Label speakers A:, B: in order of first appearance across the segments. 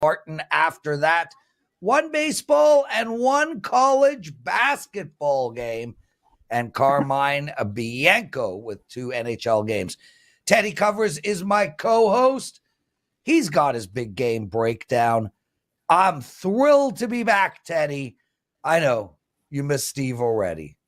A: Martin after that. One baseball and one college basketball game. And Carmine Bianco with 2 NHL games. Teddy Covers is my co-host. He's got his big game breakdown. I'm thrilled to be back, Teddy. I know you missed Steve already.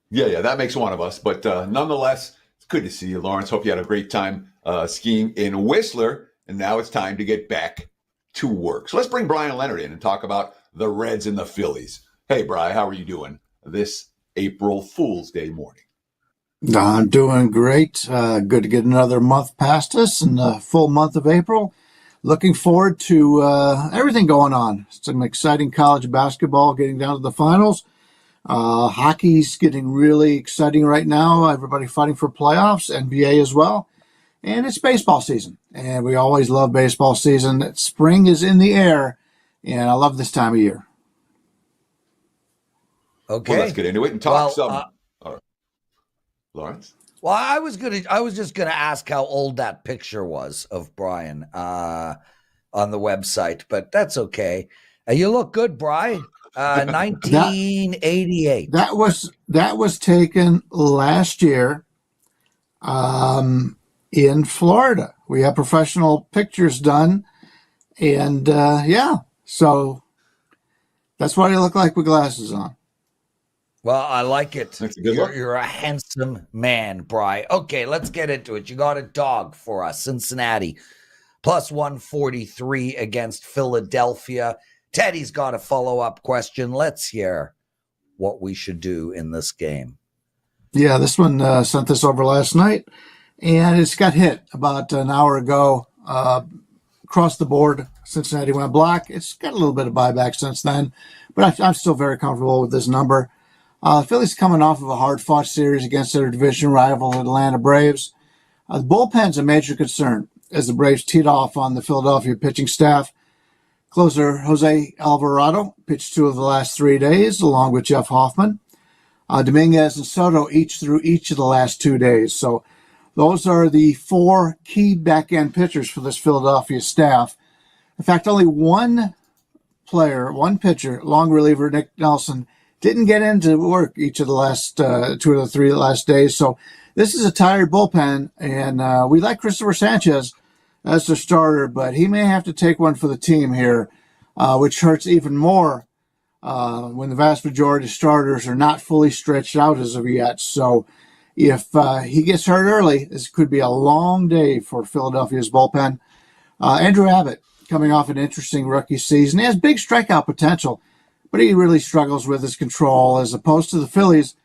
B: Yeah, that makes one of us. But nonetheless, it's good to see you, Lawrence. Hope you had a great time skiing in Whistler. And now it's time to get back to work. So let's bring Brian Leonard in and talk about the Reds and the Phillies. Hey, Brian, how are you doing this April Fool's Day morning?
C: I'm doing great. Good to get another month past us in the full month of April. Looking forward to everything going on. Some exciting college basketball getting down to the finals. Hockey's getting really exciting right now. Everybody fighting for playoffs, NBA as well. And it's baseball season. And we always love baseball season. Spring is in the air, and I love this time of year.
B: Okay. Well, let's get into it and talk some. All right. Lawrence?
A: Well, I was just gonna ask how old that picture was of Brian on the website, but that's okay. You look good, Brian. 1988.
C: That was taken last year in Florida. We have professional pictures done, and so that's what I look like with glasses on.
A: Well, I like it.
B: That's a good look.
A: You're a handsome man, Bri. Okay, let's get into it. You got a dog for us, Cincinnati, plus 143 against Philadelphia. Teddy's got a follow-up question. Let's hear what we should do in this game.
C: Yeah, this one sent this over last night, and it's got hit about an hour ago. Across the board, Cincinnati went black. It's got a little bit of buyback since then, but I'm still very comfortable with this number. Phillies coming off of a hard-fought series against their division rival, Atlanta Braves. The bullpen's a major concern as the Braves teed off on the Philadelphia pitching staff. Closer Jose Alvarado pitched 2 of the last 3 days, along with Jeff Hoffman. Dominguez and Soto each through each of the last 2 days. So those are the 4 key back-end pitchers for this Philadelphia staff. In fact, only one pitcher, long reliever Nick Nelson, didn't get into work each of the last 2 of the 3 last days. So this is a tired bullpen, and we like Christopher Sanchez as the starter, but he may have to take one for the team here, which hurts even more when the vast majority of starters are not fully stretched out as of yet. So if he gets hurt early, this could be a long day for Philadelphia's bullpen. Andrew Abbott, coming off an interesting rookie season, he has big strikeout potential, but he really struggles with his control. As opposed to the Phillies,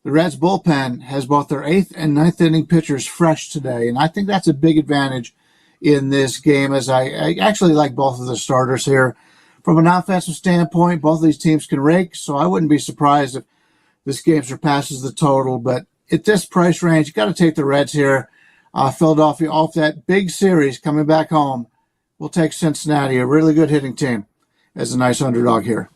C: the Reds bullpen has both their 8th and 9th inning pitchers fresh today, and I think that's a big advantage in this game, as I actually like both of the starters here. From an offensive standpoint, both of these teams can rake, so I wouldn't be surprised if this game surpasses the total. But at this price range, you got to take the Reds here. Philadelphia, off that big series coming back home, will take Cincinnati, a really good hitting team, as a nice underdog here.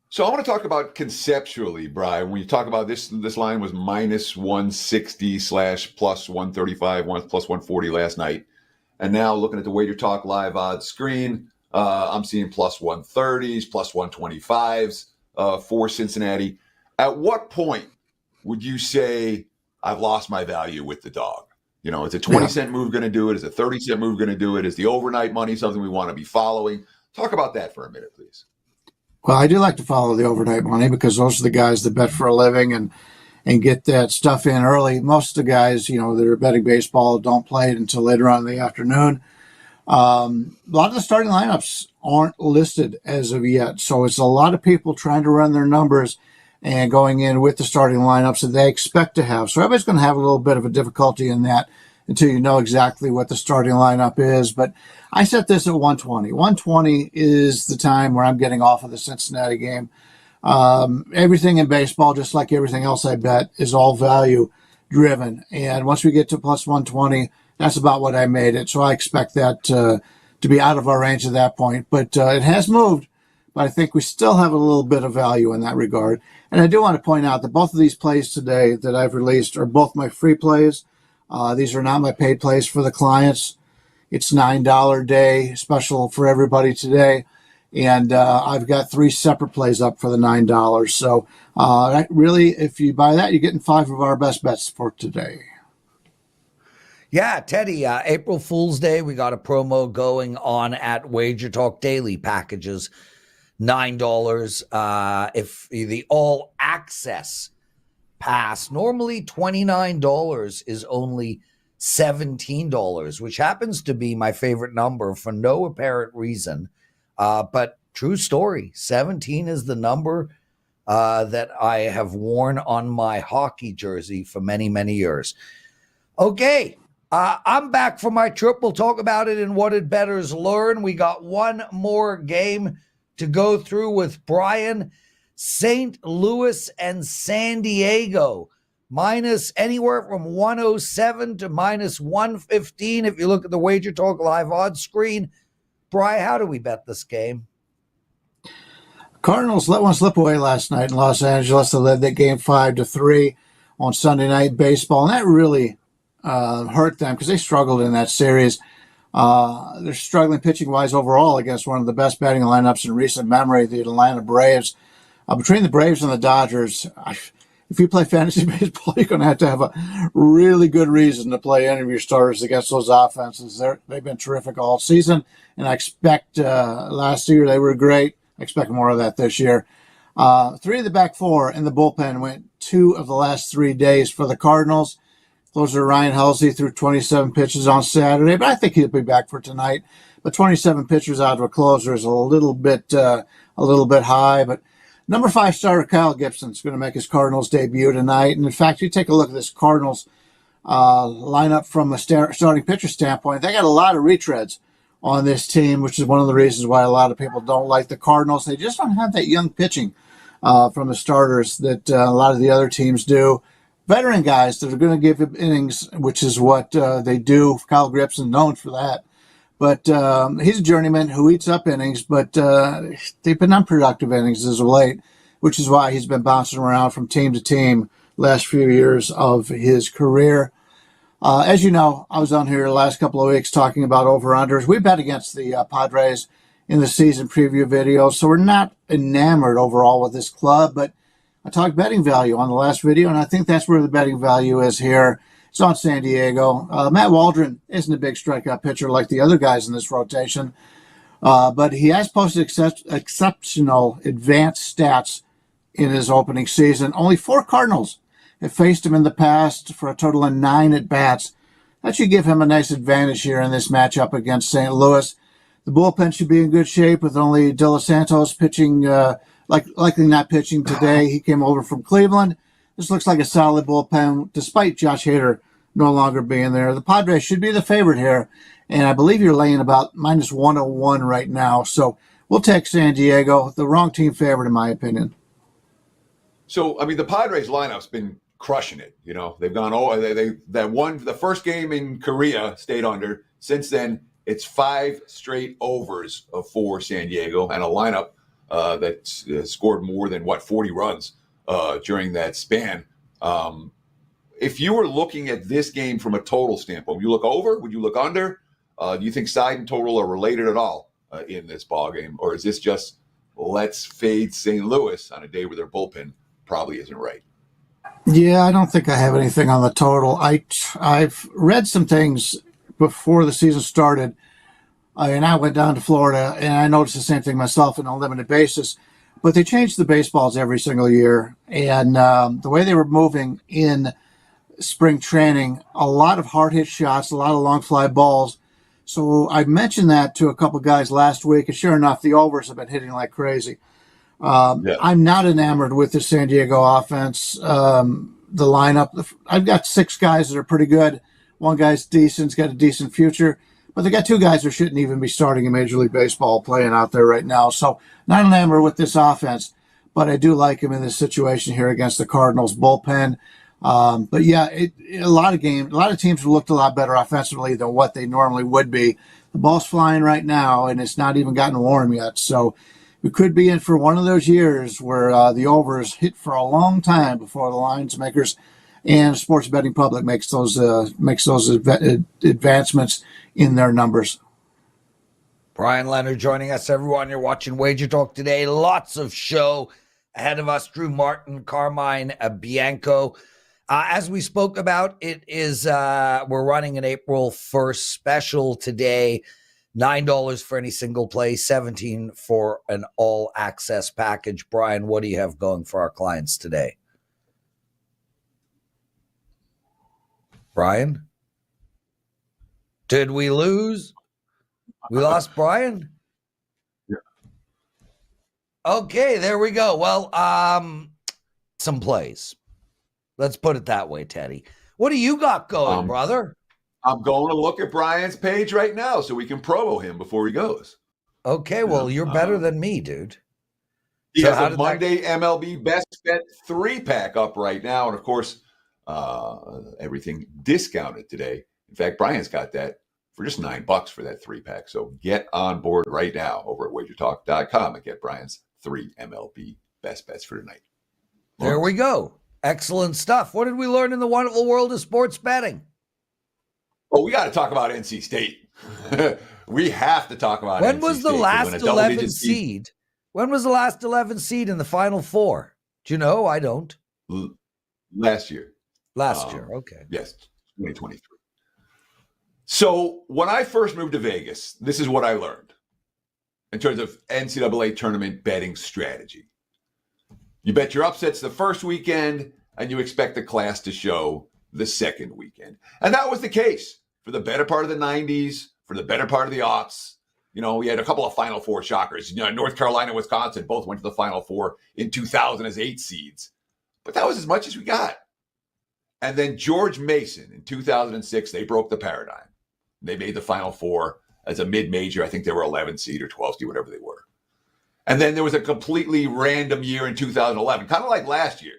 B: So I want to talk about conceptually, Brian, when you talk about this line was minus 160 / plus 135, plus 140 last night. And now looking at the WagerTalk live odds screen, I'm seeing plus 130s, plus 125s for Cincinnati. At what point would you say I've lost my value with the dog? You know, is a 20-cent move going to do it? Is a 30-cent move going to do it? Is the overnight money something we want to be following? Talk about that for a minute, please.
C: Well, I do like to follow the overnight money because those are the guys that bet for a living and get that stuff in early. Most of the guys, that are betting baseball don't play it until later on in the afternoon. A lot of the starting lineups aren't listed as of yet, so it's a lot of people trying to run their numbers and going in with the starting lineups that they expect to have. So everybody's going to have a little bit of a difficulty in that until you know exactly what the starting lineup is. But I set this at 120. 120 is the time where I'm getting off of the Cincinnati game. Everything in baseball, just like everything else I bet, is all value driven. And once we get to plus 120, that's about what I made it. So I expect that to be out of our range at that point. But it has moved, but I think we still have a little bit of value in that regard. And I do want to point out that both of these plays today that I've released are both my free plays. These are not my paid plays for the clients. It's $9 day special for everybody today. And I've got 3 separate plays up for the $9. So really, if you buy that, you're getting 5 of our best bets for today.
A: Yeah, Teddy, April Fool's Day, we got a promo going on at WagerTalk Daily packages, $9. If the all access pass, normally $29 is only $17, which happens to be my favorite number for no apparent reason. But true story, 17 is the number that I have worn on my hockey jersey for many, many years. Okay. I'm back from my trip. We'll talk about it in What Did Bettors Learn. We got one more game to go through with Brian. St. Louis and San Diego, minus anywhere from 107 to minus 115. If you look at the Wager Talk live odds screen, Brian, how do we bet this game?
C: Cardinals let one slip away last night in Los Angeles. They led that game 5-3 on Sunday Night Baseball, and that really hurt them because they struggled in that series. They're struggling pitching-wise overall against one of the best batting lineups in recent memory, the Atlanta Braves. Between the Braves and the Dodgers, if you play fantasy baseball, you're going to have a really good reason to play any of your starters against those offenses. They've been terrific all season, and I expect last year they were great. I expect more of that this year. 3 of the back 4 in the bullpen went 2 of the last 3 days for the Cardinals. Closer Ryan Halsey threw 27 pitches on Saturday, but I think he'll be back for tonight. But 27 pitchers out of a closer is a little bit high. But number 5 starter Kyle Gibson's going to make his Cardinals debut tonight. And in fact, you take a look at this Cardinals lineup from a starting pitcher standpoint. They got a lot of retreads on this team, which is one of the reasons why a lot of people don't like the Cardinals. They just don't have that young pitching from the starters that a lot of the other teams do. Veteran guys that are going to give him innings, which is what they do. Kyle Gibson known for that. But he's a journeyman who eats up innings, but they've been unproductive innings as of late, which is why he's been bouncing around from team to team last few years of his career. As you know, I was on here the last couple of weeks talking about over-unders. We bet against the Padres in the season preview video, so we're not enamored overall with this club, but I talked betting value on the last video, and I think that's where the betting value is here. It's on San Diego. Matt Waldron isn't a big strikeout pitcher like the other guys in this rotation, but he has posted exceptional advanced stats in his opening season. Only 4 Cardinals have faced him in the past for a total of 9 at-bats. That should give him a nice advantage here in this matchup against St. Louis. The bullpen should be in good shape with only De Los Santos pitching likely not pitching today. He came over from Cleveland. This looks like a solid bullpen, despite Josh Hader no longer being there. The Padres should be the favorite here, and I believe you're laying about minus 101 right now. So we'll take San Diego, the wrong team favorite in my opinion.
B: So, I mean, the Padres lineup's been crushing it. You know, they've gone, they won the first game in Korea, stayed under. Since then, it's 5 straight overs for San Diego and a lineup that scored more than 40 runs during that span. If you were looking at this game from a total standpoint, would you look over? Would you look under? Do you think side and total are related at all in this ball game, or is this just let's fade St. Louis on a day where their bullpen probably isn't right?
C: Yeah, I don't think I have anything on the total. I've read some things before the season started. And I went down to Florida, and I noticed the same thing myself on a limited basis. But they changed the baseballs every single year. And the way they were moving in spring training, a lot of hard-hit shots, a lot of long fly balls. So I mentioned that to a couple guys last week, and sure enough, the overs have been hitting like crazy. I'm not enamored with the San Diego offense. The lineup, I've got 6 guys that are pretty good. One guy's decent, he's got a decent future. But they got 2 guys who shouldn't even be starting in Major League Baseball playing out there right now. So not enamored with this offense, but I do like him in this situation here against the Cardinals bullpen. But yeah, a lot of teams have looked a lot better offensively than what they normally would be. The ball's flying right now, and it's not even gotten warm yet. So we could be in for one of those years where the overs hit for a long time before the lines makers and sports betting public makes those advancements in their numbers.
A: Brian Leonard joining us, everyone. You're watching Wager Talk today. Lots of show ahead of us. Drew Martin, Carmine Bianco. As we spoke about, it is we're running an April 1st special today. $9 for any single play, $17 for an all-access package. Brian, what do you have going for our clients today? Brian? Did we lose? We lost Brian?
B: Yeah.
A: Okay, there we go. Well, some plays. Let's put it that way, Teddy. What do you got going, brother?
B: I'm going to look at Brian's page right now so we can promo him before he goes.
A: Okay, well, you're better than me, dude.
B: He has a Monday MLB Best Bet 3-pack up right now. And, of course, everything discounted today. In fact, Brian's got that for just $9 for that 3-pack. So get on board right now over at WagerTalk.com and get Brian's 3 MLB Best Bets for tonight.
A: There we go. Excellent stuff. What did we learn in the wonderful world of sports betting?
B: Oh, we got to talk about NC State. We have to talk about
A: when
B: NC
A: was the
B: State.
A: last 11 seed? When was the last 11 seed in the Final Four? Do you know? I don't.
B: Last year.
A: Last year, okay.
B: Yes, 2023. So when I first moved to Vegas, this is what I learned in terms of NCAA tournament betting strategy. You bet your upsets the first weekend, and you expect the class to show the second weekend. And that was the case for the better part of the 90s, for the better part of the aughts. You know, we had a couple of Final Four shockers. You know, North Carolina and Wisconsin both went to the Final Four in 2000 as 8 seeds. But that was as much as we got. And then George Mason in 2006, they broke the paradigm. They made the Final Four as a mid-major. I think they were 11 seed or 12 seed, whatever they were. And then there was a completely random year in 2011, kind of like last year.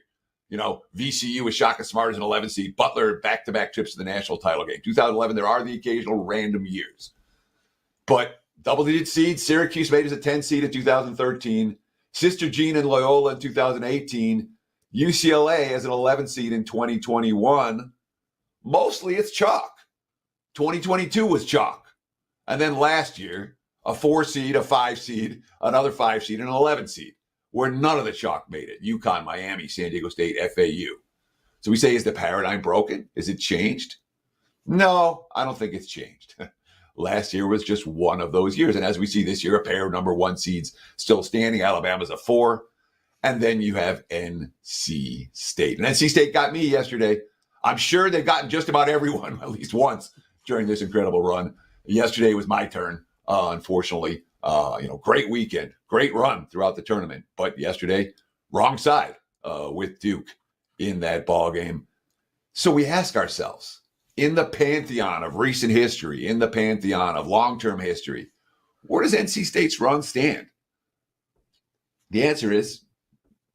B: You know, VCU with Shaka Smart as an 11 seed, Butler back-to-back trips to the national title game. 2011, there are the occasional random years. But double-digit seeds, Syracuse made as a 10 seed in 2013, Sister Jean and Loyola in 2018, UCLA as an 11 seed in 2021. Mostly it's chalk. 2022 was chalk. And then last year, a 4 seed, a 5 seed, another 5 seed, and an 11 seed, where none of the chalk made it. UConn, Miami, San Diego State, FAU. So we say, is the paradigm broken? Is it changed? No, I don't think it's changed. Last year was just one of those years. And as we see this year, a pair of number 1 seeds still standing. Alabama's a 4. And then you have NC State. And NC State got me yesterday. I'm sure they've gotten just about everyone at least once during this incredible run. Yesterday was my turn, unfortunately. Great weekend, great run throughout the tournament. But yesterday, wrong side with Duke in that ball game. So we ask ourselves, in the pantheon of recent history, in the pantheon of long-term history, where does NC State's run stand? The answer is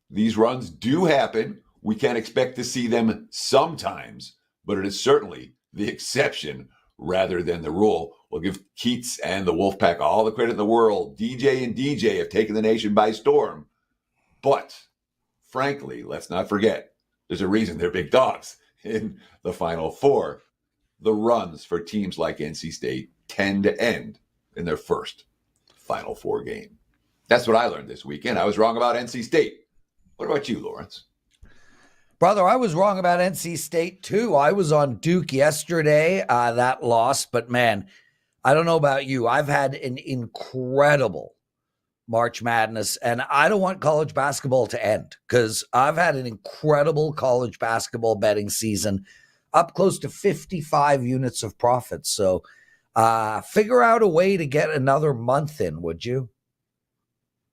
B: these runs do happen. We can expect to see them sometimes, but it is certainly the exception rather than the rule. We'll give Keats and the Wolfpack all the credit in the world. DJ and DJ have taken the nation by storm. But frankly, let's not forget, there's a reason they're big dogs in the Final Four. The runs for teams like NC State tend to end in their first Final Four game. That's what I learned this weekend. I was wrong about NC State. What about you, Lawrence?
A: Brother, I was wrong about NC State, too. I was on Duke yesterday. That lost. But, man, I don't know about you. I've had an incredible March Madness, and I don't want college basketball to end because I've had an incredible college basketball betting season, up close to 55 units of profit. So figure out a way to get another month in, would you?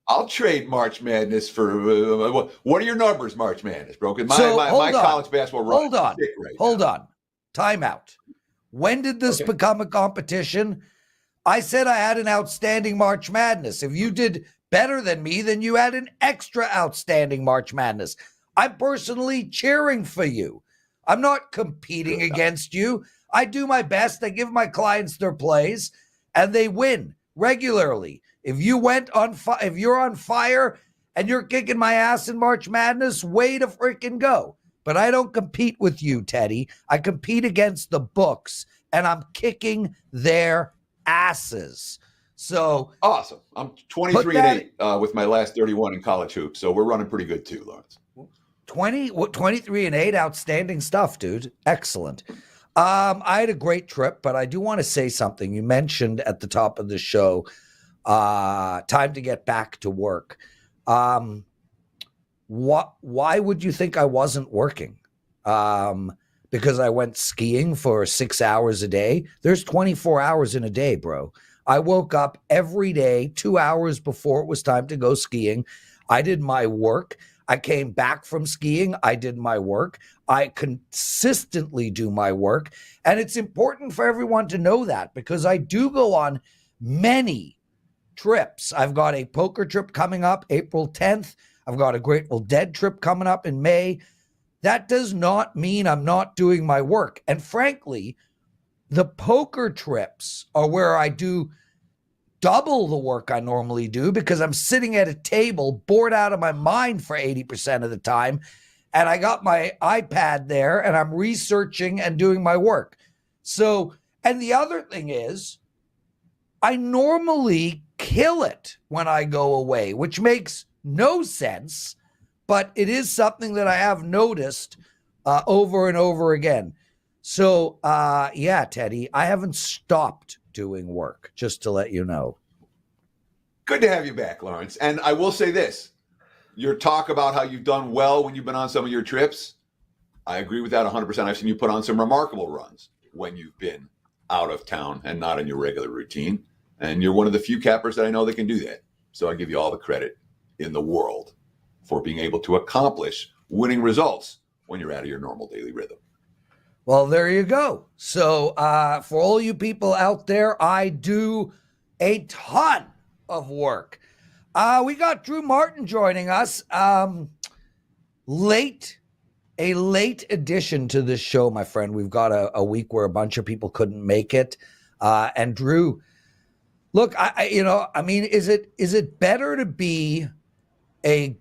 B: I'll trade March Madness for what are your numbers, March Madness, broken? My college basketball run.
A: Hold on. Timeout. When did this become a competition? I said I had an outstanding March Madness. If you did better than me, then you had an extra outstanding March Madness. I'm personally cheering for you. I'm not competing against you. I do my best. I give my clients their plays, and they win regularly. If you're on fire and you're kicking my ass in March Madness, way to freaking go. but I don't compete with you, Teddy. I compete against the books, and I'm kicking their asses. So
B: awesome. I'm 23-8 with my last 31 in college hoops, so we're running pretty good too, Lawrence.
A: 23-8, outstanding stuff, dude. Excellent. I had a great trip, but I do want to say something. You mentioned at the top of the show, time to get back to work. Why would you think I wasn't working? Because I went skiing for 6 hours a day. There's 24 hours in a day, bro. I woke up every day 2 hours before it was time to go skiing. I did my work. I came back from skiing. I did my work. I consistently do my work. And it's important for everyone to know that, because I do go on many trips. I've got a poker trip coming up April 10th. I've got a Grateful Dead trip coming up in May. That does not mean I'm not doing my work. And frankly, the poker trips are where I do double the work I normally do, because I'm sitting at a table bored out of my mind for 80% of the time. And I got my iPad there and I'm researching and doing my work. So, and the other thing is, I normally kill it when I go away, which makes no sense, but it is something that I have noticed over and over again. So, yeah, Teddy, I haven't stopped doing work, just to let you know.
B: Good to have you back, Lawrence. And I will say this, your talk about how you've done well when you've been on some of your trips, I agree with that 100%. I've seen you put on some remarkable runs when you've been out of town and not in your regular routine. And you're one of the few cappers that I know that can do that. So I give you all the credit in the world for being able to accomplish winning results when you're out of your normal daily rhythm.
A: Well, there you go. So for all you people out there, I do a ton of work. We got Drew Martin joining us. A late addition to this show, my friend. We've got a week where a bunch of people couldn't make it. And Drew, look, is it better to be a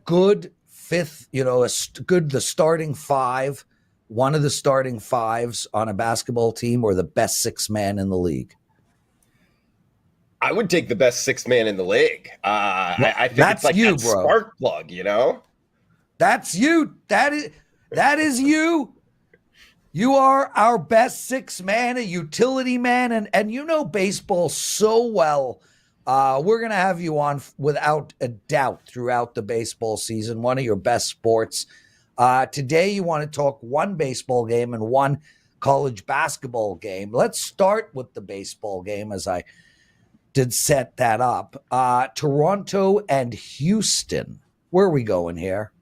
A: good fifth, the starting five, one of the starting fives on a basketball team, or the best sixth man in the league?
D: I would take the best sixth man in the league. I think
A: that's
D: it's like
A: you,
D: that
A: bro.
D: Spark plug,
A: That's you. That is you. You are our best sixth man, a utility man, and you know baseball so well. We're going to have you on without a doubt throughout the baseball season, one of your best sports. Today, you want to talk one baseball game and one college basketball game. Let's start with the baseball game, as I did set that up. Toronto and Houston. Where are we going here?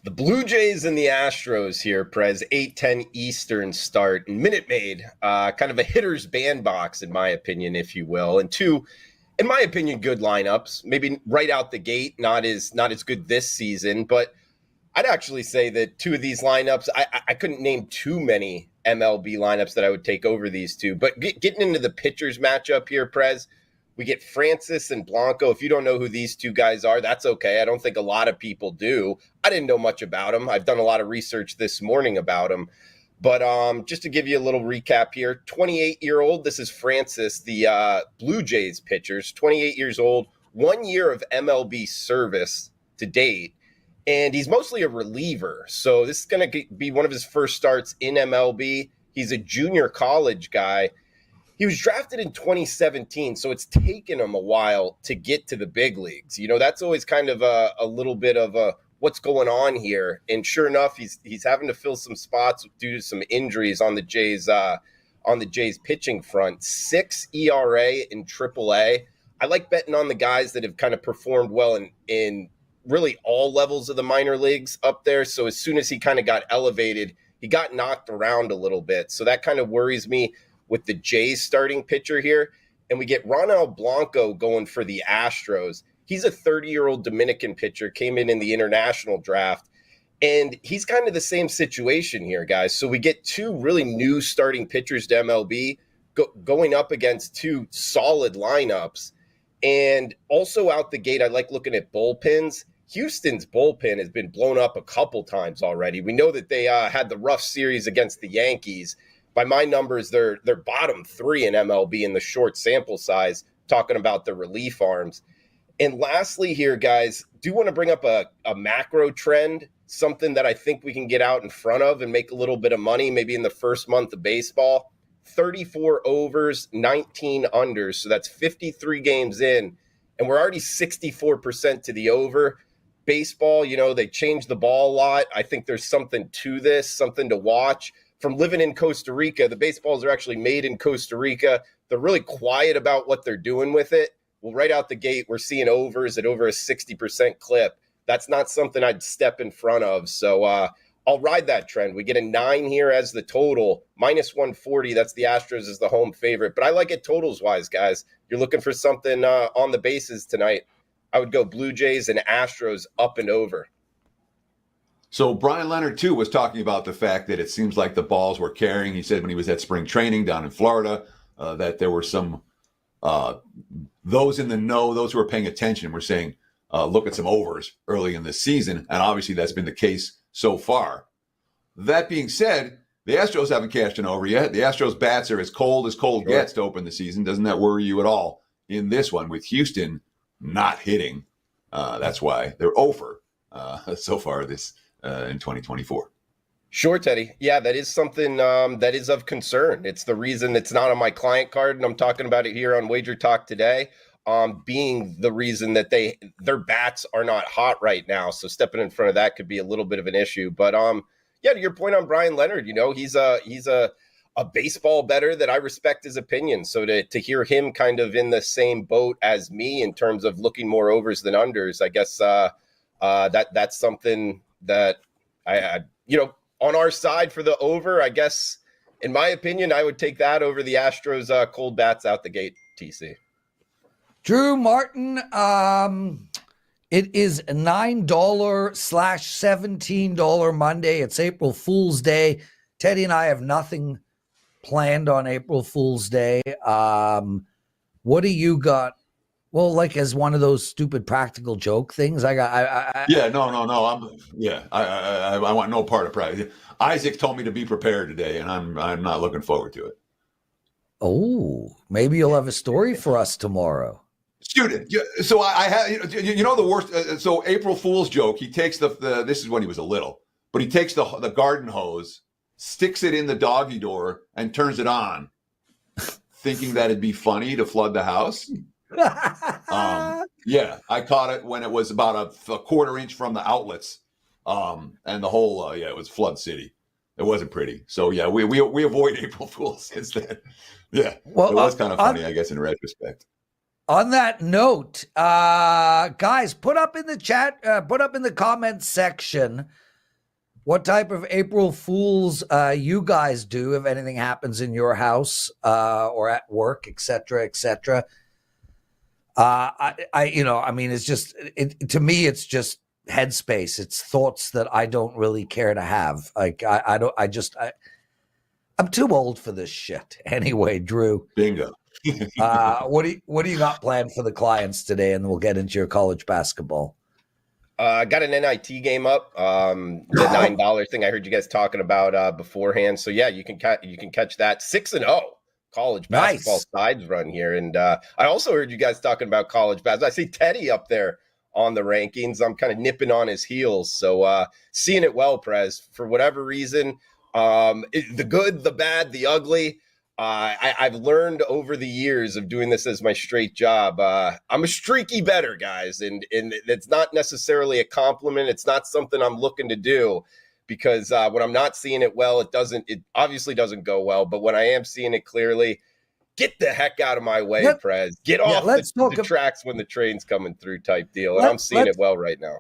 D: The Blue Jays and the Astros here, Prez, 8:10 Eastern start. Minute Maid, kind of a hitter's bandbox, in my opinion, if you will. And two, in my opinion, good lineups. Maybe right out the gate, not as good this season. But I'd actually say that two of these lineups, I couldn't name too many MLB lineups that I would take over these two. But getting into the pitchers matchup here, Prez, we get Francis and Blanco. If you don't know who these two guys are, that's okay. I don't think a lot of people do. I didn't know much about them. I've done a lot of research this morning about them. But just to give you a little recap here, 28-year-old, this is Francis, the Blue Jays pitchers, 28 years old, 1 year of MLB service to date. And he's mostly a reliever. So this is going to be one of his first starts in MLB. He's a junior college guy. He was drafted in 2017, so it's taken him a while to get to the big leagues. That's always kind of a little bit of a what's going on here. And sure enough, he's having to fill some spots due to some injuries on the Jays pitching front. 6 ERA in AAA. I like betting on the guys that have kind of performed well in really all levels of the minor leagues up there. So as soon as he kind of got elevated, he got knocked around a little bit. So that kind of worries me with the Jays starting pitcher here. And we get Ronald Blanco going for the Astros. He's a 30-year-old Dominican pitcher, came in the international draft. And he's kind of the same situation here, guys. So we get two really new starting pitchers to MLB going up against two solid lineups. And also out the gate, I like looking at bullpens. Houston's bullpen has been blown up a couple times already. We know that they had the rough series against the Yankees. By my numbers, they're bottom 3 in MLB in the short sample size, talking about the relief arms. And lastly here, guys, do want to bring up a macro trend, something that I think we can get out in front of and make a little bit of money maybe in the first month of baseball. 34 overs, 19 unders. So that's 53 games in, and we're already 64% to the over. Baseball, they change the ball a lot. I think there's something to this, something to watch. From living in Costa Rica, the baseballs are actually made in Costa Rica. They're really quiet about what they're doing with it. Well, right out the gate, we're seeing overs at over a 60% clip. That's not something I'd step in front of. So I'll ride that trend. We get a 9 here as the total, minus 140. That's the Astros as the home favorite. But I like it totals-wise, guys. You're looking for something on the bases tonight. I would go Blue Jays and Astros up and over.
B: So Brian Leonard, too, was talking about the fact that it seems like the balls were carrying. He said when he was at spring training down in Florida that there were some those in the know, those who are paying attention were saying, look at some overs early in the season. And obviously that's been the case so far. That being said, the Astros haven't cashed an over yet. The Astros bats are as cold gets to open the season. Doesn't that worry you at all in this one with Houston not hitting? That's why they're over so far this in 2024.
D: Sure, Teddy. Yeah, that is something that is of concern. It's the reason it's not on my client card, and I'm talking about it here on WagerTalk Today, being the reason that their bats are not hot right now. So stepping in front of that could be a little bit of an issue. But yeah, to your point on Brian Leonard, he's a baseball bettor that I respect his opinion. So to hear him kind of in the same boat as me in terms of looking more overs than unders, I guess that's something that I on our side for the over, I guess, in my opinion, I would take that over the Astros cold bats out the gate, TC.
A: Drew Martin, it is $9/$17 Monday. It's April Fool's Day. Teddy and I have nothing planned on April Fool's Day. What do you got? Well, like as one of those stupid practical joke things.
B: No. I want no part of practice. Isaac told me to be prepared today, and I'm not looking forward to it.
A: Oh, maybe you'll have a story for us tomorrow.
B: Shoot it. So I have, the worst. So April Fool's joke. He takes this is when he was a little, but he takes the garden hose, sticks it in the doggy door, and turns it on, thinking that it'd be funny to flood the house. Yeah, I caught it when it was about a quarter inch from the outlets, and the whole it was flood city. It wasn't pretty. So yeah, we avoid April Fools since then. Yeah, well, it was kind of funny, I guess, in retrospect.
A: On that note, guys, put up in the chat, put up in the comments section what type of April Fools you guys do if anything happens in your house or at work, etc., etc. It's just to me, it's just headspace. It's thoughts that I don't really care to have. Like I'm too old for this shit. Anyway, Drew.
B: Bingo.
A: What do you got planned for the clients today? And then we'll get into your college basketball.
D: I got an NIT game up. The $9 thing I heard you guys talking about beforehand. So yeah, you can catch that 6-0. College basketball sides run here. And I also heard you guys talking about college basketball. I see Teddy up there on the rankings. I'm kind of nipping on his heels. So seeing it well, Prez, for whatever reason, the good, the bad, the ugly. I've learned over the years of doing this as my straight job. I'm a streaky bettor, guys. And it's not necessarily a compliment. It's not something I'm looking to do. Because when I'm not seeing it well, it obviously doesn't go well. But when I am seeing it clearly, get the heck out of my way, Prez. Get off the tracks when the train's coming through type deal. And I'm seeing it well right now.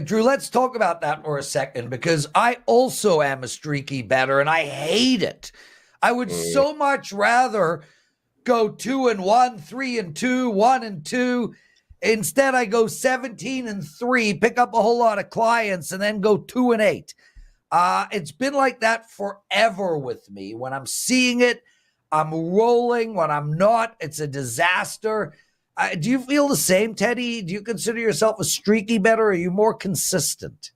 A: Drew, let's talk about that for a second, because I also am a streaky bettor, and I hate it. I would so much rather go 2-1, 3-2, 1-2. Instead, I go 17-3, pick up a whole lot of clients, and then go 2-8. It's been like that forever with me. When I'm seeing it, I'm rolling. When I'm not, it's a disaster. Do you feel the same, Teddy? Do you consider yourself a streaky bettor, or are you more consistent?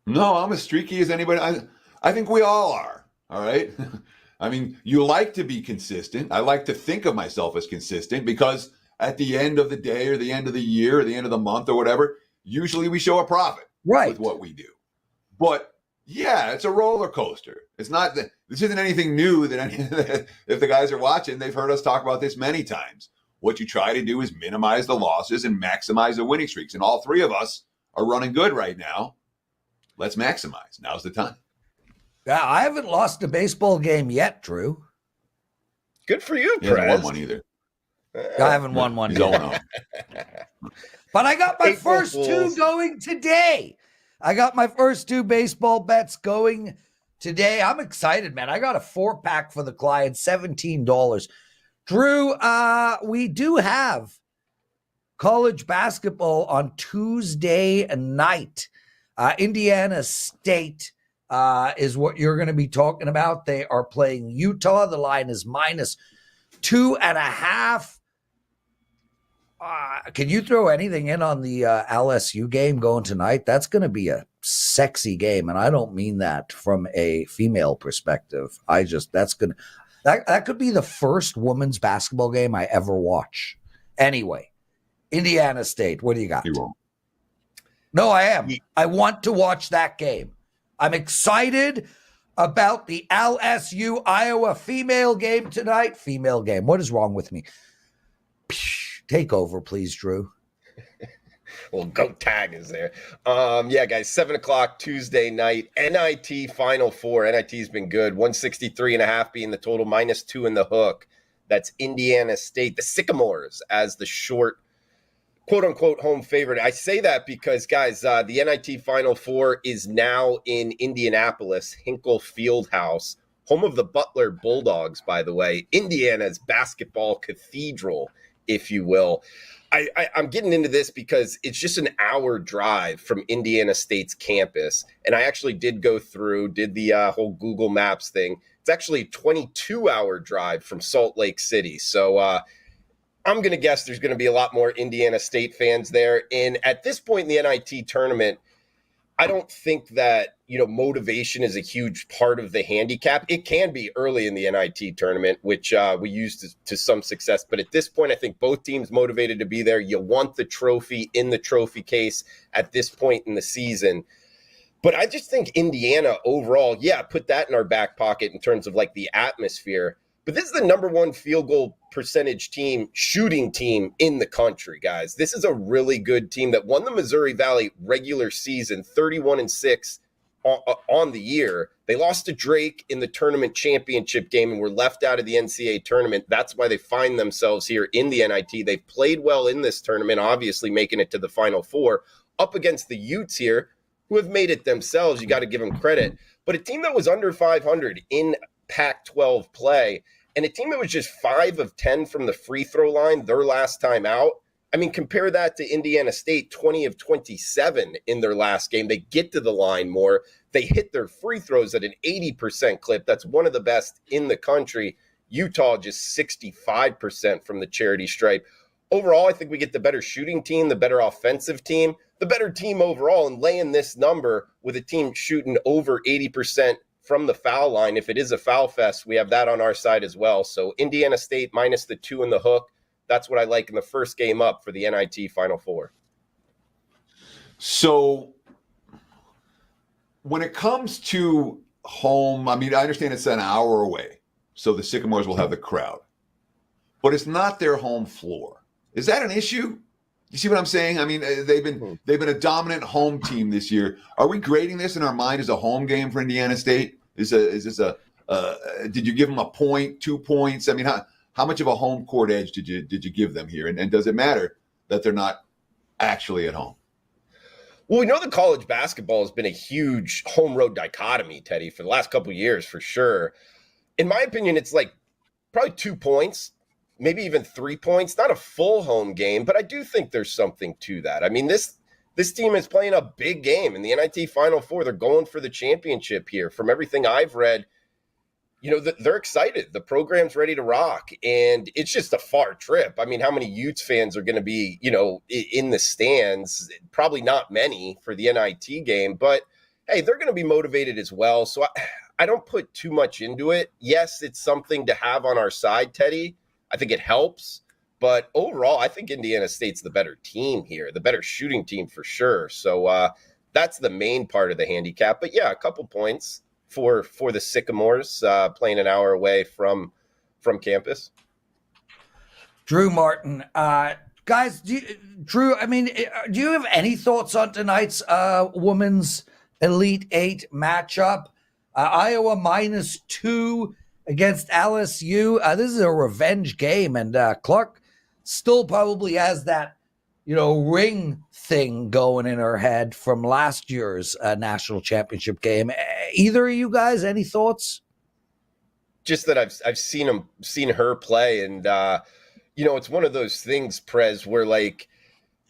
B: No, I'm as streaky as anybody. I think we all are. All right. I mean, you like to be consistent. I like to think of myself as consistent because at the end of the day or the end of the year or the end of the month or whatever, usually we show a profit with what we do. But yeah, it's a roller coaster. It's not that this isn't anything new that if the guys are watching, they've heard us talk about this many times. What you try to do is minimize the losses and maximize the winning streaks. And all three of us are running good right now. Let's maximize. Now's the time.
A: Yeah, I haven't lost a baseball game yet, Drew.
D: Good for you,
B: He
D: Prez.
B: hasn't won one either.
A: I haven't won one
B: He's
A: yet.
B: 0-0.
A: But I got my
D: April
A: first
D: Fools.
A: two going today. I got my first two baseball bets going today. I'm excited, man. I got a 4-pack for the client, $17. Drew, we do have college basketball on Tuesday night. Indiana State is what you're going to be talking about. They are playing Utah. The line is -2.5. Can you throw anything in on the LSU game going tonight? That's going to be a sexy game, and I don't mean that from a female perspective. That could be the first women's basketball game I ever watch. Anyway, Indiana State, what do you got?
B: You won't.
A: No, I am. I want to watch that game. I'm excited about the LSU Iowa female game tonight. Female game. What is wrong with me? Take over, please, Drew.
D: Well, Goat Tag is there. Yeah, guys, 7 o'clock Tuesday night, NIT Final Four. NIT's been good. 163.5 being the total, -2 in the hook. That's Indiana State, the Sycamores, as the short, quote-unquote, home favorite. I say that because, guys, the NIT Final Four is now in Indianapolis, Hinkle Fieldhouse, home of the Butler Bulldogs, by the way, Indiana's basketball cathedral, if you will. I'm getting into this because it's just an hour drive from Indiana State's campus. And I actually did go through, did the whole Google Maps thing. It's actually a 22-hour drive from Salt Lake City. So I'm going to guess there's going to be a lot more Indiana State fans there. And at this point in the NIT tournament, I don't think that, motivation is a huge part of the handicap. It can be early in the NIT tournament, which we used to some success. But at this point, I think both teams motivated to be there. You want the trophy in the trophy case at this point in the season. But I just think Indiana overall, put that in our back pocket in terms of like the atmosphere. But this is the number one field goal percentage shooting team in the country, guys. This is a really good team that won the Missouri Valley regular season, 31-6 on the year. They lost to Drake in the tournament championship game and were left out of the NCAA tournament. That's why they find themselves here in the NIT. They've played well in this tournament, obviously making it to the Final Four, up against the Utes here, who have made it themselves. You got to give them credit. But a team that was under 500 in Pac-12 play, and a team that was just 5 of 10 from the free throw line their last time out. I mean, compare that to Indiana State, 20 of 27 in their last game. They get to the line more. They hit their free throws at an 80% clip. That's one of the best in the country. Utah just 65% from the charity stripe. Overall, I think we get the better shooting team, the better offensive team, the better team overall, and laying this number with a team shooting over 80% from the foul line. If it is a foul fest, we have that on our side as well. So Indiana State minus the 2 in the hook. That's what I like in the first game up for the NIT Final Four.
B: So when it comes to home, I mean, I understand it's an hour away, so the Sycamores will have the crowd. But it's not their home floor. Is that an issue? You see what I'm saying? I mean, they've been a dominant home team this year. Are we grading this in our mind as a home game for Indiana State? Is this a did you give them a point, 2 points? I mean, how much of a home court edge did you give them here? And does it matter that they're not actually at home?
D: Well, we know that college basketball has been a huge home road dichotomy, Teddy, for the last couple of years, for sure. In my opinion, it's like probably 2 points, maybe even 3 points. Not a full home game, but I do think there's something to that. I mean, this team is playing a big game in the NIT Final Four. They're going for the championship here. From everything I've read, they're excited. The program's ready to rock, and it's just a far trip. I mean, how many Utes fans are going to be, in the stands? Probably not many for the NIT game, but hey, they're going to be motivated as well. So I don't put too much into it. Yes, it's something to have on our side, Teddy. I think it helps. But overall, I think Indiana State's the better team here, the better shooting team for sure. So that's the main part of the handicap. But yeah, a couple points for the Sycamores playing an hour away from campus.
A: Drew Martin, guys, Drew, I mean, do you have any thoughts on tonight's women's Elite Eight matchup? Iowa -2 against LSU. This is a revenge game, and Clark still probably has that, ring thing going in her head from last year's national championship game. Either of you guys, any thoughts?
D: Just that I've seen her play, and it's one of those things, Prez, where like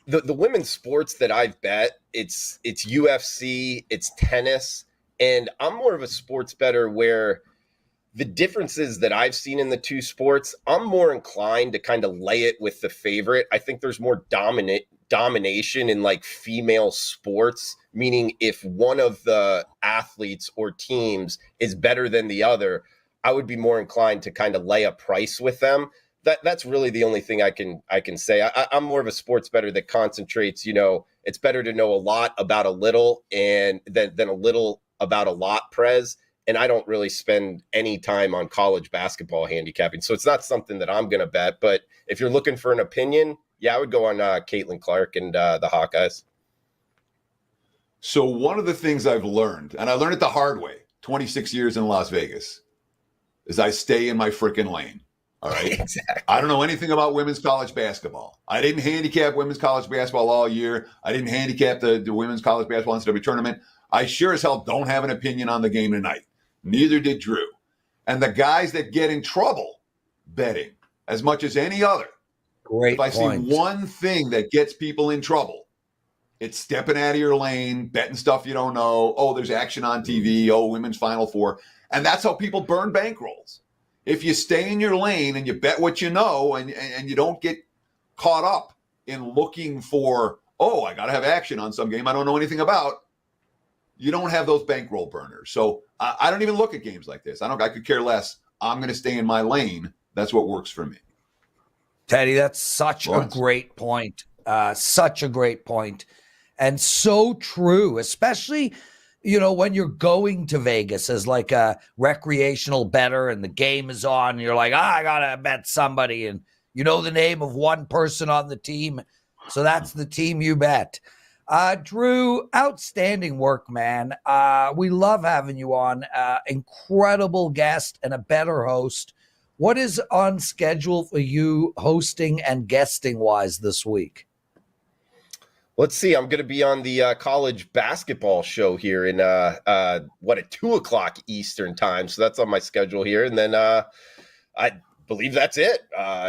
D: the women's sports that I've bet, it's UFC, it's tennis, and I'm more of a sports bettor where the differences that I've seen in the two sports, I'm more inclined to kind of lay it with the favorite. I think there's more domination in like female sports, meaning if one of the athletes or teams is better than the other, I would be more inclined to kind of lay a price with them. That's really the only thing I can say. I'm more of a sports bettor that concentrates, it's better to know a lot about a little and than a little about a lot, Prez. And I don't really spend any time on college basketball handicapping. So it's not something that I'm going to bet. But if you're looking for an opinion, yeah, I would go on Caitlin Clark and the Hawkeyes.
B: So one of the things I've learned, and I learned it the hard way, 26 years in Las Vegas, is I stay in my freaking lane. All right.
D: Exactly.
B: I don't know anything about women's college basketball. I didn't handicap women's college basketball all year. I didn't handicap the women's college basketball NCAA tournament. I sure as hell don't have an opinion on the game tonight. Neither did Drew. And the guys that get in trouble betting as much as any other.
A: Great
B: if I
A: point.
B: see one thing that gets people in trouble, it's stepping out of your lane, betting stuff you don't know. Oh, there's action on TV. Oh, women's Final Four. And that's how people burn bankrolls. If you stay in your lane and you bet what you know and you don't get caught up in looking for, oh, I got to have action on some game I don't know anything about, you don't have those bankroll burners. So I don't even look at games like this. I could care less. I'm going to stay in my lane. That's what works for me.
A: Teddy, that's such a great point. Such a great point. And so true, especially, when you're going to Vegas as like a recreational bettor and the game is on, and you're like, I got to bet somebody. And you know the name of one person on the team. So that's the team you bet. Drew, outstanding work, man. We love having you on. Incredible guest and a better host. What is on schedule for you hosting and guesting wise this week?
D: Let's see. I'm going to be on the college basketball show here in at 2:00 Eastern time. So that's on my schedule here. And then I believe that's it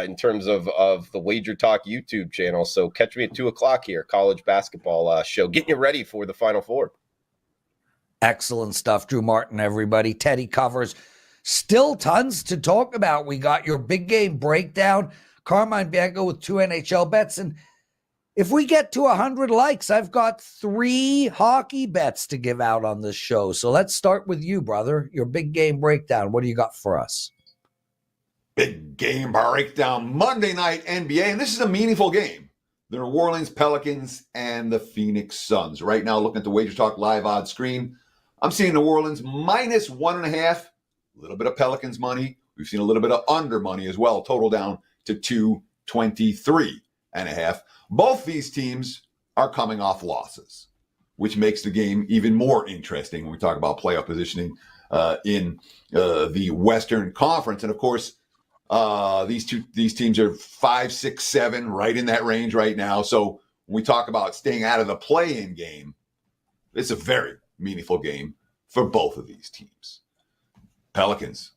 D: in terms of the WagerTalk YouTube channel. So catch me at 2:00 here, college basketball show, getting you ready for the Final Four.
A: Excellent stuff, Drew Martin, everybody. Teddy covers. Still tons to talk about. We got your big game breakdown, Carmine Bianco with 2 NHL bets. And if we get to 100 likes, I've got 3 hockey bets to give out on this show. So let's start with you, brother. Your big game breakdown. What do you got for us?
B: Big game breakdown, Monday night NBA, and this is a meaningful game. The New Orleans Pelicans and the Phoenix Suns. Right now, looking at the WagerTalk live odds screen, I'm seeing New Orleans -1.5, a little bit of Pelicans money. We've seen a little bit of under money as well, total down to 223.5. Both these teams are coming off losses, which makes the game even more interesting when we talk about playoff positioning in the Western Conference. And of course, these teams are 5, 6, 7, right in that range right now. So when we talk about staying out of the play-in game, it's a very meaningful game for both of these teams. Pelicans,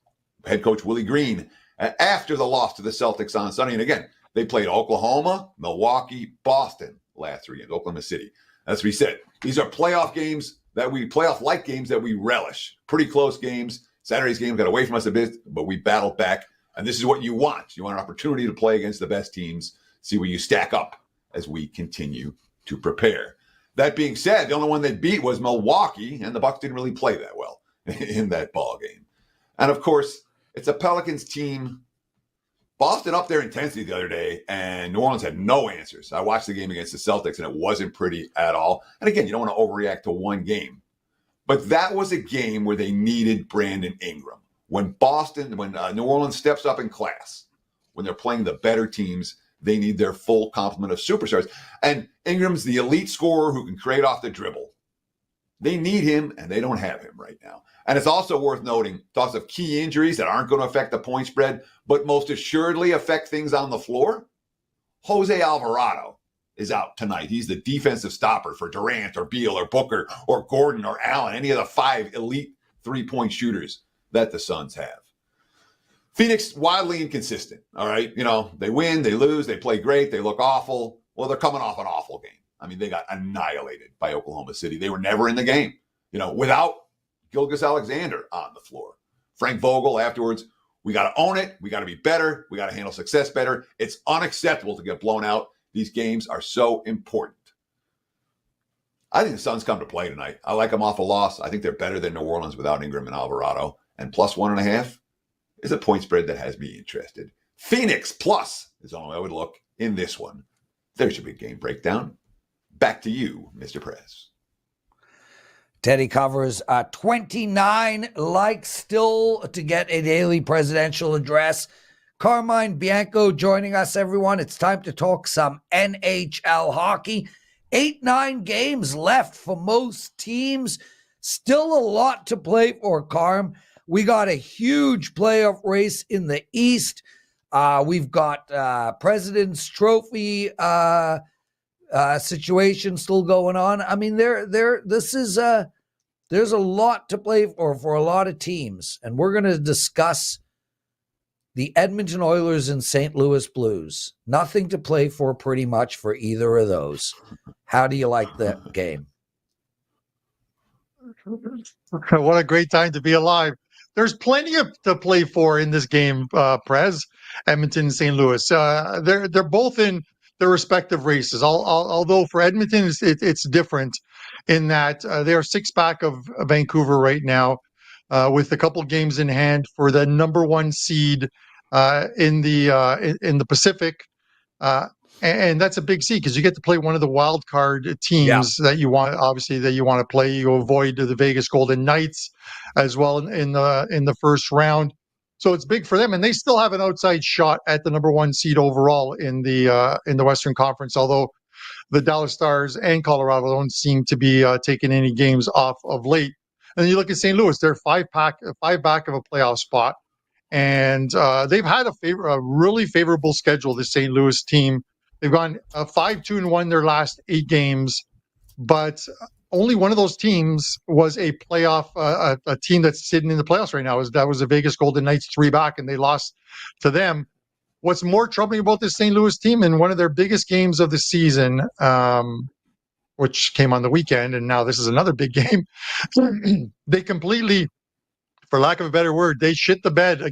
B: head coach Willie Green, after the loss to the Celtics on Sunday, and again, they played Oklahoma, Milwaukee, Boston last 3 games, Oklahoma City. That's what he said. These are playoff-like games that we relish. Pretty close games. Saturday's game got away from us a bit, but we battled back. And this is what you want. You want an opportunity to play against the best teams, see where you stack up as we continue to prepare. That being said, the only one they beat was Milwaukee, and the Bucks didn't really play that well in that ball game. And of course, it's a Pelicans team. Boston upped their intensity the other day, and New Orleans had no answers. I watched the game against the Celtics, and it wasn't pretty at all. And again, you don't want to overreact to one game. But that was a game where they needed Brandon Ingram. When New Orleans steps up in class, when they're playing the better teams, they need their full complement of superstars. And Ingram's the elite scorer who can create off the dribble. They need him, and they don't have him right now. And it's also worth noting thoughts of key injuries that aren't going to affect the point spread, but most assuredly affect things on the floor. Jose Alvarado is out tonight. He's the defensive stopper for Durant or Beal or Booker or Gordon or Allen, any of the 5 elite three-point shooters that the Suns have. Phoenix, wildly inconsistent, all right? They win, they lose, they play great, they look awful. Well, they're coming off an awful game. I mean, they got annihilated by Oklahoma City. They were never in the game, without Gilgeous-Alexander on the floor. Frank Vogel afterwards, we got to own it. We got to be better. We got to handle success better. It's unacceptable to get blown out. These games are so important. I think the Suns come to play tonight. I like them off a loss. I think they're better than New Orleans without Ingram and Alvarado. And plus 1.5 is a point spread that has me interested. Phoenix plus is the only way I would look in this one. There's your big game breakdown. Back to you, Mr. Prez.
A: Teddy covers 29 likes still to get a daily presidential address. Carmine Bianco joining us, everyone. It's time to talk some NHL hockey. 8-9 games left for most teams. Still a lot to play for, Carm. We got a huge playoff race in the East. We've got President's Trophy situation still going on. I mean, there's a lot to play for a lot of teams, and we're going to discuss the Edmonton Oilers and St. Louis Blues. Nothing to play for pretty much for either of those. How do you like that game?
E: What a great time to be alive. There's plenty to play for in this game, Prez, Edmonton and St. Louis. They're both in their respective races. Although for Edmonton, it's different in that they are 6 back of Vancouver right now, with a couple games in hand for the number 1 seed in the Pacific. And that's a big seed because you get to play one of the wild card teams that you want to play. You avoid the Vegas Golden Knights as well in the first round. So it's big for them, and they still have an outside shot at the number 1 seed overall in the Western Conference. Although the Dallas Stars and Colorado don't seem to be taking any games off of late. And then you look at St. Louis; they're 5 back of a playoff spot, and they've had a really favorable schedule. The St. Louis team. They've gone 5-2-1 their last 8 games, but only one of those teams was a playoff, a team that's sitting in the playoffs right now. That was the Vegas Golden Knights 3 back, and they lost to them. What's more troubling about this St. Louis team in one of their biggest games of the season, which came on the weekend, and now this is another big game, they completely, for lack of a better word, they shit the bed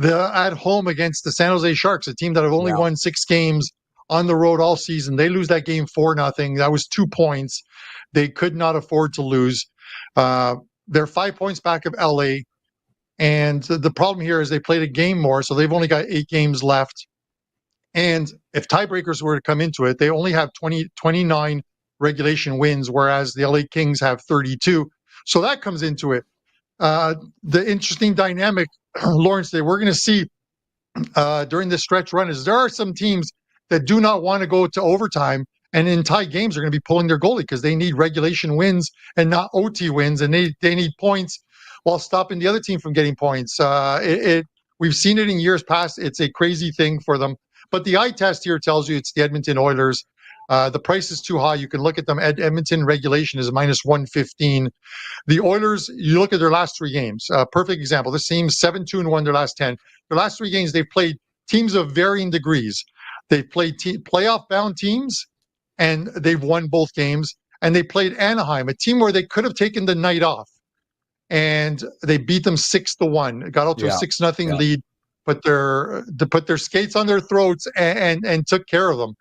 E: at home against the San Jose Sharks, a team that have only won 6 games on the road all season. They lose that game 4-0. That was 2 points. They could not afford to lose. They're 5 points back of LA. And the problem here is they played a game more, so they've only got 8 games left. And if tiebreakers were to come into it, they only have 29 regulation wins, whereas the LA Kings have 32. So that comes into it. The interesting dynamic, Lawrence, that we're going to see during this stretch run is there are some teams that do not want to go to overtime, and in tie games are going to be pulling their goalie because they need regulation wins and not OT wins, and they need points while stopping the other team from getting points. We've seen it in years past. It's a crazy thing for them. But the eye test here tells you it's the Edmonton Oilers. The price is too high. You can look at them. Edmonton regulation is minus 115. The Oilers, you look at their last 3 games. Perfect example. This team 7-2-1 their last 10. Their last 3 games, they've played teams of varying degrees. They've played playoff-bound teams, and they've won both games. And they played Anaheim, a team where they could have taken the night off. and they beat them 6-1. It got out to a 6-0 lead, put their skates on their throats and took care of them.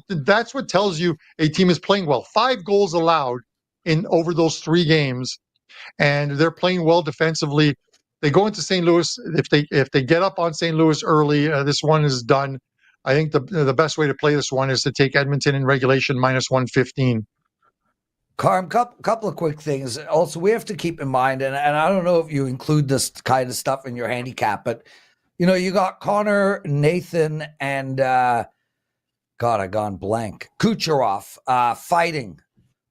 E: That's what tells you a team is playing well. 5 goals allowed in over those 3 games, and they're playing well defensively. They go into St. Louis. If they get up on St. Louis early, this one is done. I think the best way to play this one is to take Edmonton in regulation -115.
A: Carm, couple of quick things. Also, we have to keep in mind, and I don't know if you include this kind of stuff in your handicap, but you got Connor, Nathan, and God, I gone blank. Kucherov fighting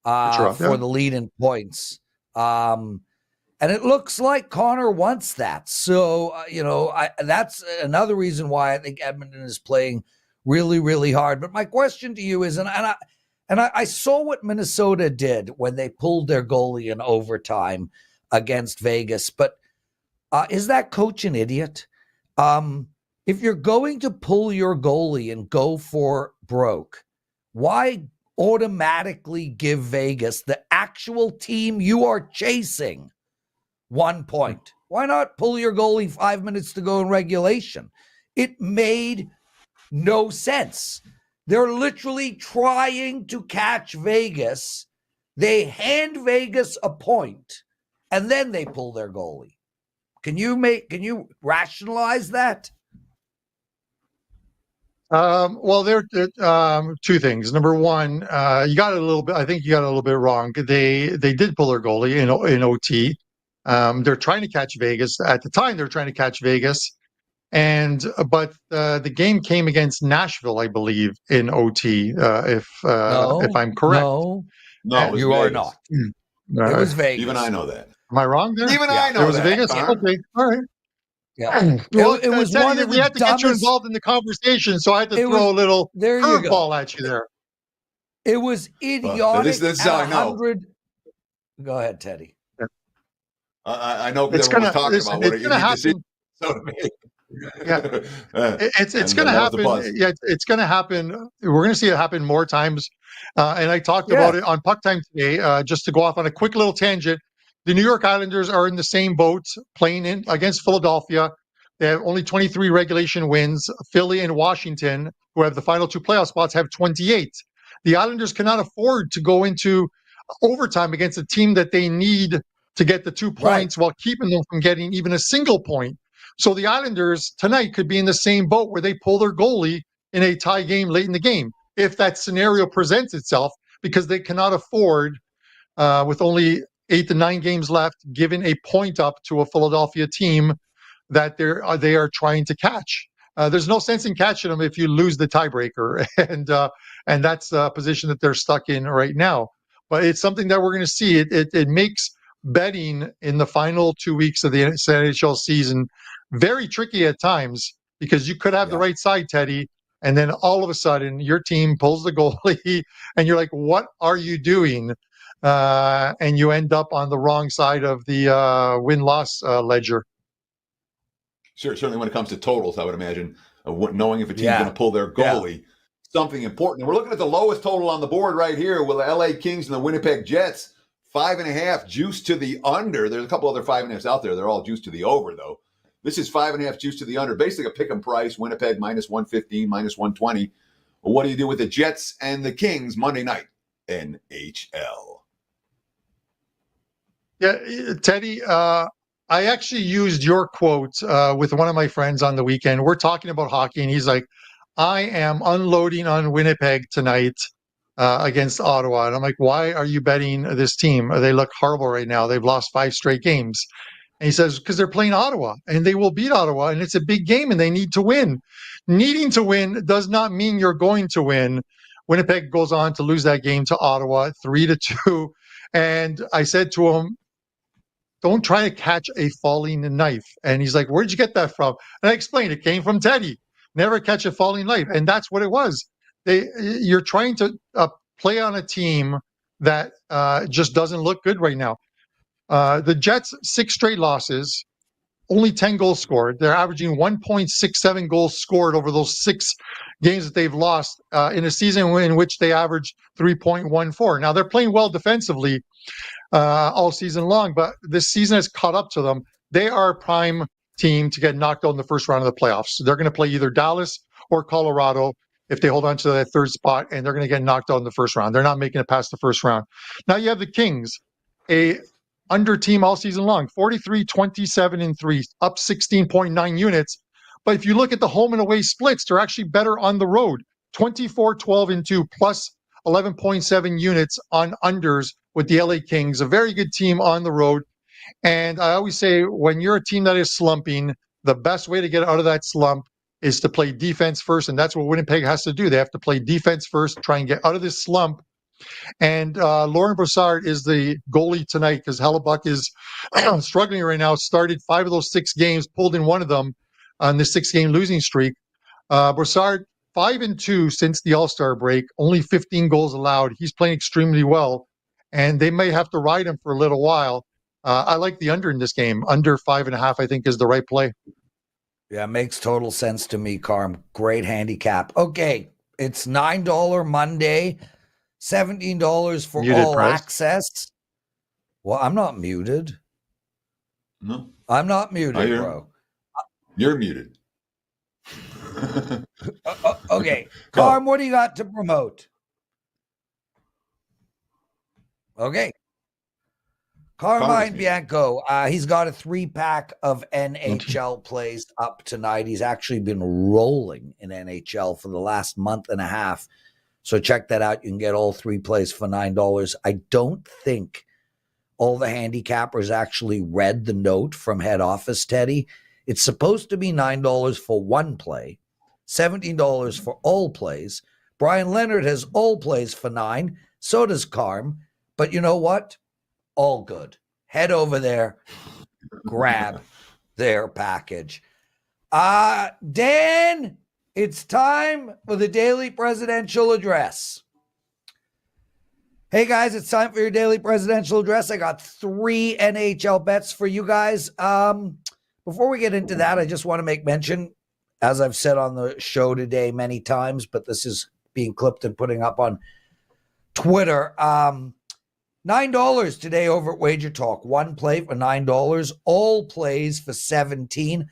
A: for the lead in points. And it looks like Connor wants that. So, that's another reason why I think Edmonton is playing really, really hard. But my question to you is, and I saw what Minnesota did when they pulled their goalie in overtime against Vegas, but is that coach an idiot? If you're going to pull your goalie and go for broke, why automatically give Vegas, the actual team you are chasing, 1 point? Why not pull your goalie 5 minutes to go in regulation? It made no sense. They're literally trying to catch Vegas. They hand Vegas a point, and then they pull their goalie. Can you rationalize that?
E: Well, there are 2 things. Number one, I think you got a little bit wrong. They did pull their goalie in OT. They're trying to catch Vegas. At the time, they're trying to catch Vegas. But the game came against Nashville, I believe, in OT. If I'm correct,
B: no,
A: you are not. It was Vegas.
B: Even I know that.
E: Am I wrong there?
B: Even I know
E: it was
B: that.
E: Vegas. Okay, all right.
A: Yeah,
E: well,
A: it was
E: Teddy,
A: one of
E: we
A: the
E: had to get you involved in the conversation, so I had to throw a little curveball at you there.
A: It was idiotic.
B: This is how I know.
A: Go ahead, Teddy.
B: I know because everyone's talking about what it happen. So
E: yeah, it's going to happen. Yeah, it's going to happen. We're going to see it happen more times. And I talked about it on Puck Time today. Just to go off on a quick little tangent, the New York Islanders are in the same boat, playing in against Philadelphia. They have only 23 regulation wins. Philly and Washington, who have the final 2 playoff spots, have 28. The Islanders cannot afford to go into overtime against a team that they need to get the 2 points while keeping them from getting even a single point. So the Islanders tonight could be in the same boat where they pull their goalie in a tie game late in the game, if that scenario presents itself, because they cannot afford, with only 8 to 9 games left, giving a point up to a Philadelphia team that they are trying to catch. There's no sense in catching them if you lose the tiebreaker, and that's a position that they're stuck in right now. But it's something that we're going to see. It makes betting in the final 2 weeks of the NHL season very tricky at times, because you could have the right side, Teddy, and then all of a sudden your team pulls the goalie and you're like, what are you doing? And you end up on the wrong side of the win-loss ledger.
B: Sure, certainly when it comes to totals, I would imagine knowing if a team's going to pull their goalie, something important. And we're looking at the lowest total on the board right here with the LA Kings and the Winnipeg Jets. 5.5 juice to the under. There's a couple other 5.5s out there. They're all juice to the over, though. This is 5.5 juice to the under. Basically a pick 'em price. Winnipeg -115, -120. What do you do with the Jets and the Kings Monday night? NHL.
E: Yeah, Teddy, I actually used your quote with one of my friends on the weekend. We're talking about hockey, and he's like, I am unloading on Winnipeg tonight against Ottawa. And I'm like, why are you betting this team? They look horrible right now. They've lost 5 straight games. And he says, because they're playing Ottawa, and they will beat Ottawa, and it's a big game, and they need to win. Needing to win does not mean you're going to win. Winnipeg goes on to lose that game to Ottawa 3-2. And I said to him, don't try to catch a falling knife. And he's like, where'd you get that from? And I explained, it came from Teddy. Never catch a falling knife. And that's what it was. You're trying to play on a team that just doesn't look good right now. The Jets, 6 straight losses. only 10 goals scored. They're averaging 1.67 goals scored over those 6 games that they've lost in a season in which they average 3.14. Now, they're playing well defensively all season long, but this season has caught up to them. They are a prime team to get knocked out in the first round of the playoffs. So they're going to play either Dallas or Colorado if they hold on to that third spot, and they're going to get knocked out in the first round. They're not making it past the first round. Now you have the Kings, a under team all season long, 43, 27, and 3, up 16.9 units. But if you look at the home and away splits, they're actually better on the road, 24, 12, and 2, plus 11.7 units on unders with the LA Kings, a very good team on the road. And I always say, when you're a team that is slumping, the best way to get out of that slump is to play defense first. And that's what Winnipeg has to do. They have to play defense first, try and get out of this slump. And Lauren Brassard is the goalie tonight because Hellebuck is struggling right now. Started 5 of those 6 games, pulled in one of them on the 6-game losing streak. Brassard, 5-2 since the All-Star break, only 15 goals allowed. He's playing extremely well, and they may have to ride him for a little while. I like the under in this game. Under 5.5, I think, is the right play.
A: Yeah, makes total sense to me, Carm. Great handicap. Okay, it's $9 Monday, $17 for
E: Muted,
A: all
E: Prez.
A: access. Well, I'm not muted.
B: No,
A: I'm not muted,
B: I hear.
A: bro.
B: You're muted.
A: Okay,
B: Go.
A: Carm, what do you got to promote? Okay. Carmine
B: Congressman.
A: Bianco, he's got a 3-pack of NHL plays up tonight. He's actually been rolling in NHL for the last month and a half. So check that out. You can get all 3 plays for $9. I don't think all the handicappers actually read the note from head office, Teddy. It's supposed to be $9 for 1 play, $17 for all plays. Brian Leonard has all plays for $9. So does Carm. But you know what? All good. Head over there, grab their package. Dan, it's time for the daily presidential address. Hey guys, it's time for your daily presidential address. I got 3 NHL bets for you guys. Before we get into that, I just want to make mention, as I've said on the show today many times, but this is being clipped and putting up on Twitter. $9 today over at WagerTalk. 1 play for $9, all plays for $17.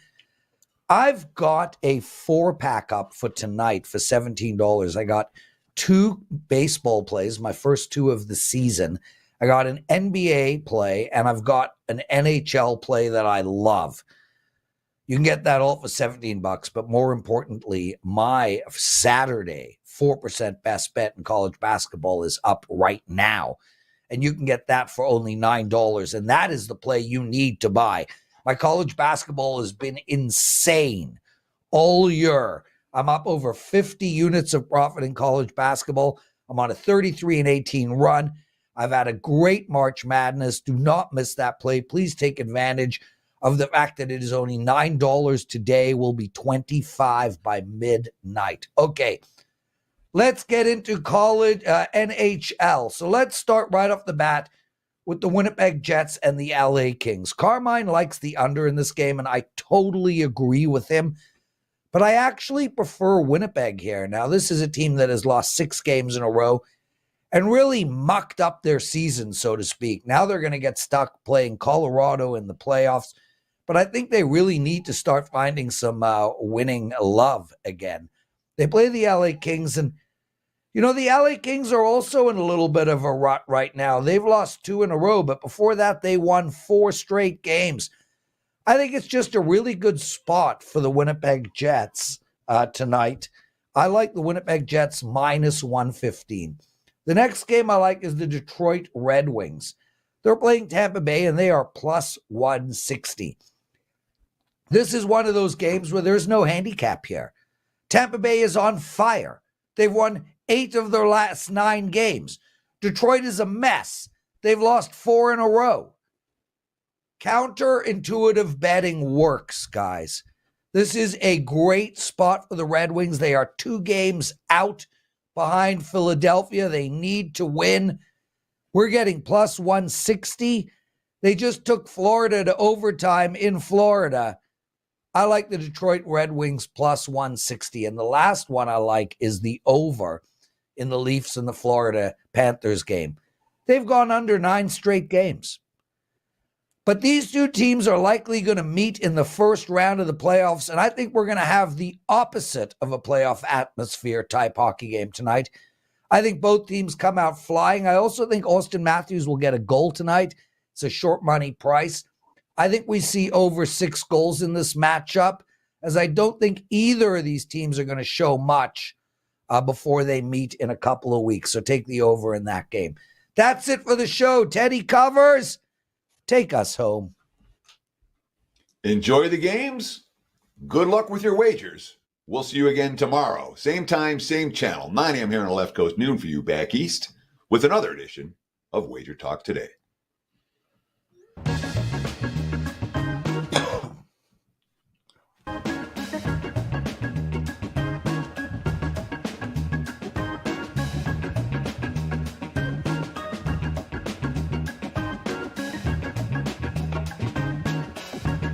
A: I've got a 4-pack up for tonight for $17. I got 2 baseball plays, my first 2 of the season. I got an NBA play, and I've got an NHL play that I love. You can get that all for $17, but more importantly, my Saturday 4% best bet in college basketball is up right now. And you can get that for only $9. And that is the play you need to buy. My college basketball has been insane all year. I'm up over 50 units of profit in college basketball. I'm on a 33-18 run. I've had a great March Madness. Do not miss that play. Please take advantage of the fact that it is only $9 today. Will be $25 by midnight. Okay. Let's get into college NHL. So let's start right off the bat with the Winnipeg Jets and the LA Kings. Carmine likes the under in this game, and I totally agree with him. But I actually prefer Winnipeg here. Now, this is a team that has lost 6 games in a row and really mucked up their season, so to speak. Now they're going to get stuck playing Colorado in the playoffs. But I think they really need to start finding some winning love again. They play the LA Kings, and you know, the LA Kings are also in a little bit of a rut right now. They've lost 2 in a row, but before that, they won 4 straight games. I think it's just a really good spot for the Winnipeg Jets tonight. I like the Winnipeg Jets minus 115. The next game I like is the Detroit Red Wings. They're playing Tampa Bay, and they are plus 160. This is one of those games where there's no handicap here. Tampa Bay is on fire. They've won 8 of their last 9 games. Detroit is a mess. They've lost 4 in a row. Counterintuitive betting works, guys. This is a great spot for the Red Wings. They are 2 games out behind Philadelphia. They need to win. We're getting plus 160. They just took Florida to overtime in Florida. I like the Detroit Red Wings plus 160. And the last one I like is the over in the Leafs and the Florida Panthers game. They've gone under 9 straight games. But these two teams are likely going to meet in the first round of the playoffs, and I think we're going to have the opposite of a playoff atmosphere type hockey game tonight. I think both teams come out flying. I also think Austin Matthews will get a goal tonight. It's a short money price. I think we see over 6 goals in this matchup, as I don't think either of these teams are going to show much before they meet in a couple of weeks. So take the over in that game. That's it for the show. Teddy Covers, take us home.
B: Enjoy the games. Good luck with your wagers. We'll see you again tomorrow. Same time, same channel. 9 a.m. here on the left coast, noon for you back east, with another edition of Wager Talk Today.